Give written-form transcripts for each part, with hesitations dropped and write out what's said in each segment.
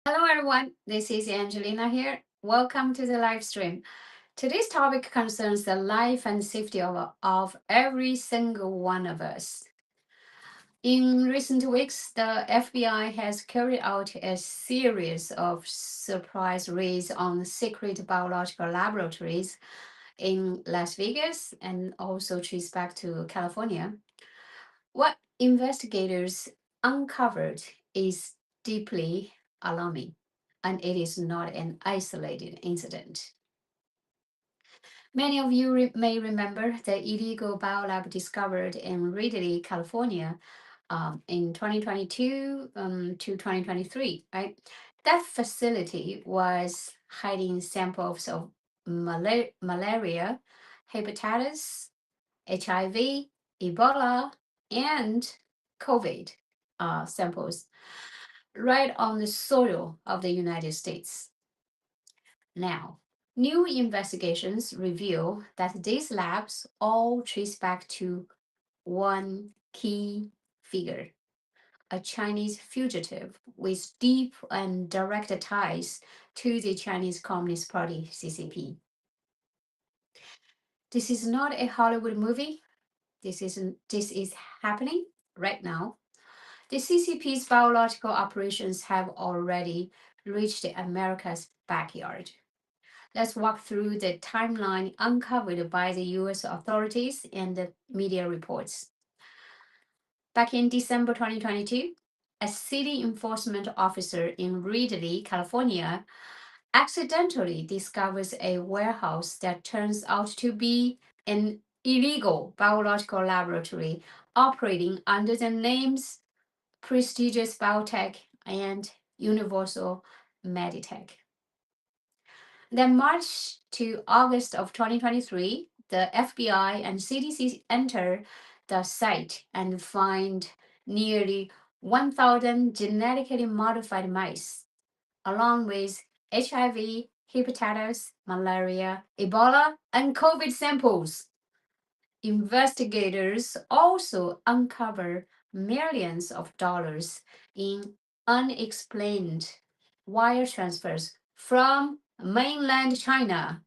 Hello, everyone. This is Angelina here. Welcome to the live stream. Today's topic concerns the life and safety of every single one of us. In recent weeks, the FBI has carried out a series of surprise raids on secret biological laboratories in Las Vegas and also trace back to California. What investigators uncovered is deeply alarming, and it is not an isolated incident. Many of you may remember the illegal biolab discovered in Reedley, California, in 2022 to 2023, right? That facility was hiding samples of malaria, hepatitis, HIV, Ebola, and COVID samples right on the soil of the United States. Now, new investigations reveal that these labs all trace back to one key figure, a Chinese fugitive with deep and direct ties to the Chinese Communist Party, CCP. This is not a Hollywood movie. This is happening right now. The CCP's biological operations have already reached America's backyard. Let's walk through the timeline uncovered by the US authorities and the media reports. Back in December 2022, a city enforcement officer in Reedley, California, accidentally discovers a warehouse that turns out to be an illegal biological laboratory operating under the names Prestigious Biotech and Universal Meditech. Then March to August of 2023, the FBI and CDC enter the site and find nearly 1,000 genetically modified mice, along with HIV, hepatitis, malaria, Ebola, and COVID samples. Investigators also uncover millions of dollars in unexplained wire transfers from mainland China.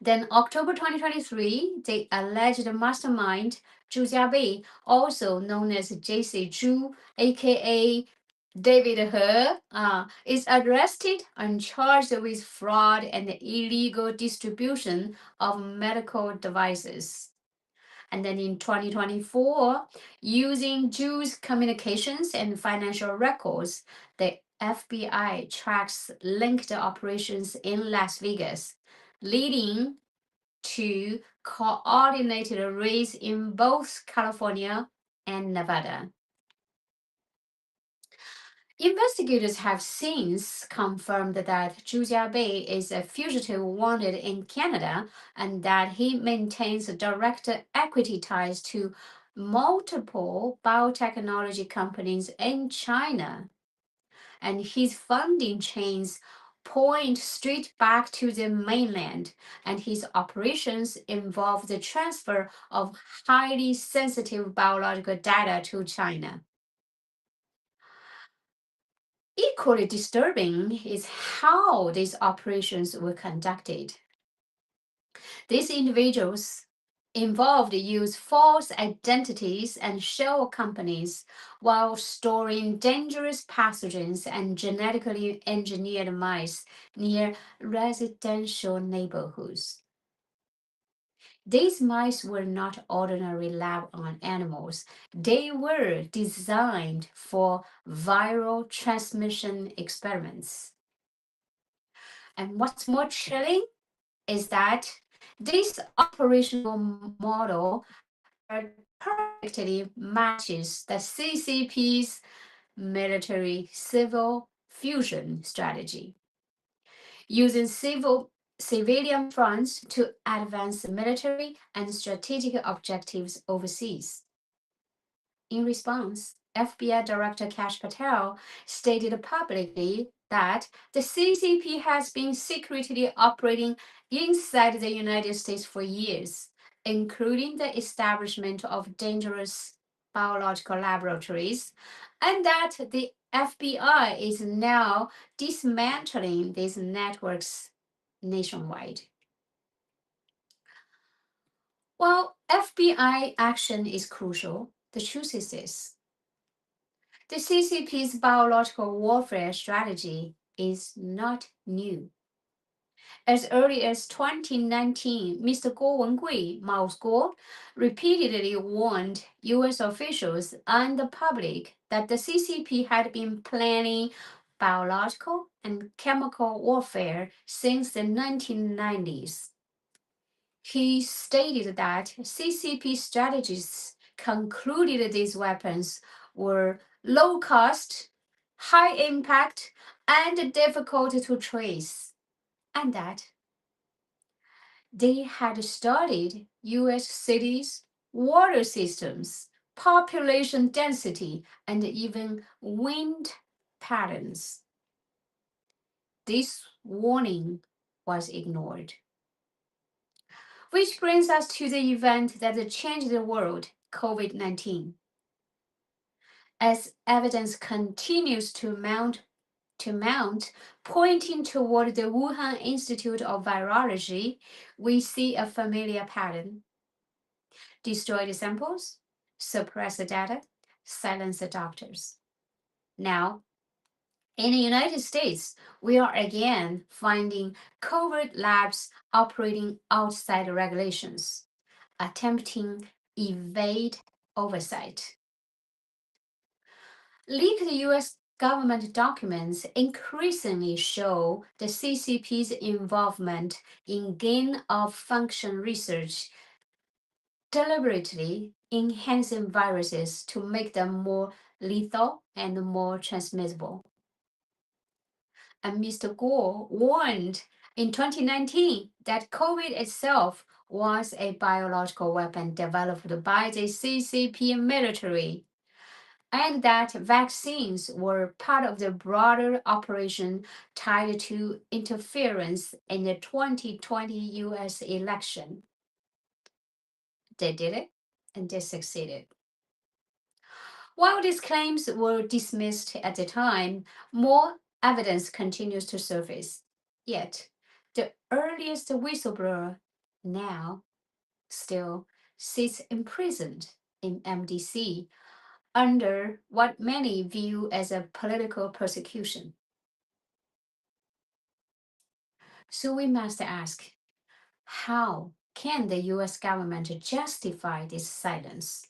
Then, October 2023, the alleged mastermind Zhu Jiabei, also known as JC Zhu, aka David He, is arrested and charged with fraud and illegal distribution of medical devices. And then in 2024, using Zhu's communications and financial records, the FBI tracks linked operations in Las Vegas, leading to coordinated raids in both California and Nevada. Investigators have since confirmed that Zhu Jiabei is a fugitive wanted in Canada and that he maintains direct equity ties to multiple biotechnology companies in China. And his funding chains point straight back to the mainland, and his operations involve the transfer of highly sensitive biological data to China. Equally disturbing is how these operations were conducted. These individuals involved use false identities and shell companies while storing dangerous pathogens and genetically engineered mice near residential neighborhoods. These mice were not ordinary lab on animals. They were designed for viral transmission experiments. And what's more chilling is that this operational model perfectly matches the CCP's military civil fusion strategy, using civilian funds to advance military and strategic objectives overseas. In response, FBI Director Kash Patel stated publicly that the CCP has been secretly operating inside the United States for years, including the establishment of dangerous biological laboratories, and that the FBI is now dismantling these networks nationwide. While FBI action is crucial, the truth is this: the CCP's biological warfare strategy is not new. As early as 2019, Mr. Guo Wengui, Mao's Guo, repeatedly warned US officials and the public that the CCP had been planning biological and chemical warfare since the 1990s. He stated that CCP strategists concluded these weapons were low cost, high impact, and difficult to trace, and that they had studied US cities, water systems, population density, and even wind patterns. This warning was ignored. Which brings us to the event that changed the world, COVID-19. As evidence continues to mount, pointing toward the Wuhan Institute of Virology, we see a familiar pattern: destroy the samples, suppress the data, silence the doctors. Now, in the United States, we are again finding covert labs operating outside regulations, attempting evade oversight. Leaked US government documents increasingly show the CCP's involvement in gain of function research, deliberately enhancing viruses to make them more lethal and more transmissible. And Mr. Gore warned in 2019 that COVID itself was a biological weapon developed by the CCP military, and that vaccines were part of the broader operation tied to interference in the 2020 US election. They did it, and they succeeded. While these claims were dismissed at the time, more evidence continues to surface. Yet, the earliest whistleblower now still sits imprisoned in MDC under what many view as a political persecution. So we must ask, how can the US government justify this silence?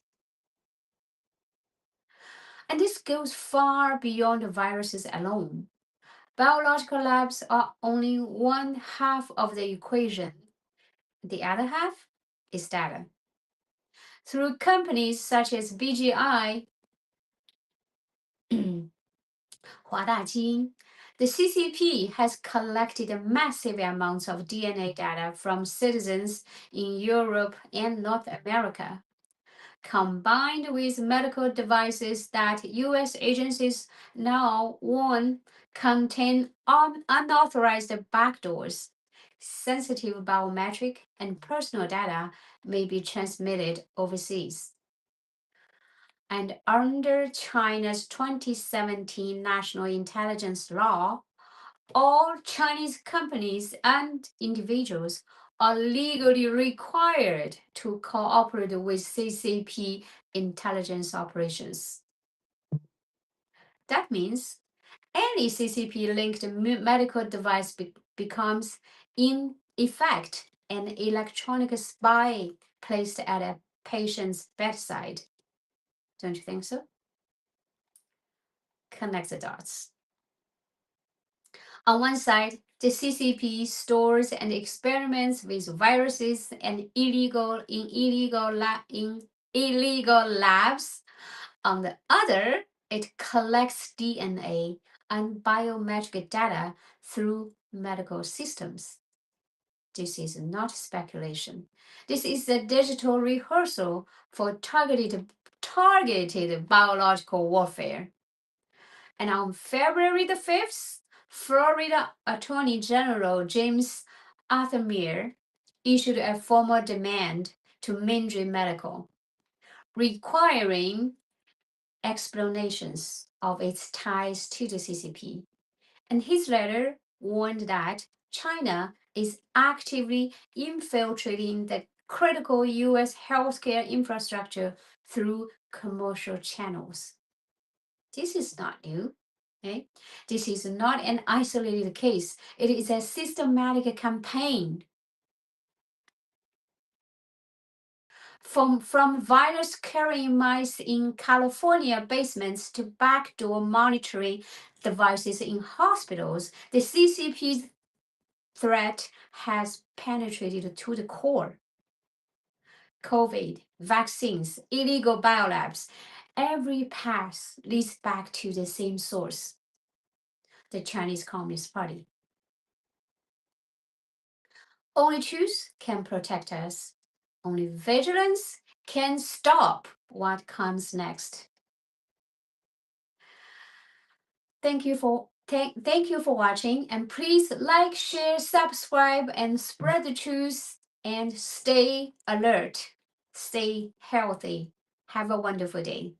And this goes far beyond viruses alone. Biological labs are only one half of the equation. The other half is data. Through companies such as BGI, the CCP has collected massive amounts of DNA data from citizens in Europe and North America, combined with medical devices that US agencies now warn contain unauthorized backdoors. Sensitive biometric and personal data may be transmitted overseas. And under China's 2017 National Intelligence Law, all Chinese companies and individuals are legally required to cooperate with CCP intelligence operations. That means any CCP linked medical device becomes, in effect, an electronic spy placed at a patient's bedside. Don't you think so? Connect the dots. On one side, the CCP stores and experiments with viruses and illegal labs. On the other, it collects DNA and biometric data through medical systems. This is not speculation. This is a digital rehearsal for targeted biological warfare. And on February the 5th, Florida Attorney General James Arthur issued a formal demand to Mindry Medical, requiring explanations of its ties to the CCP. And his letter warned that China is actively infiltrating the critical US healthcare infrastructure through commercial channels. This is not new. Okay? This is not an isolated case. It is a systematic campaign. From virus carrying mice in California basements to backdoor monitoring devices in hospitals, the CCP's threat has penetrated to the core. COVID, vaccines, illegal biolabs, every path leads back to the same source, the Chinese Communist Party. Only truth can protect us. Only vigilance can stop what comes next. Thank you for watching, and please like, share, subscribe, and spread the truth, and stay alert, stay healthy. Have a wonderful day.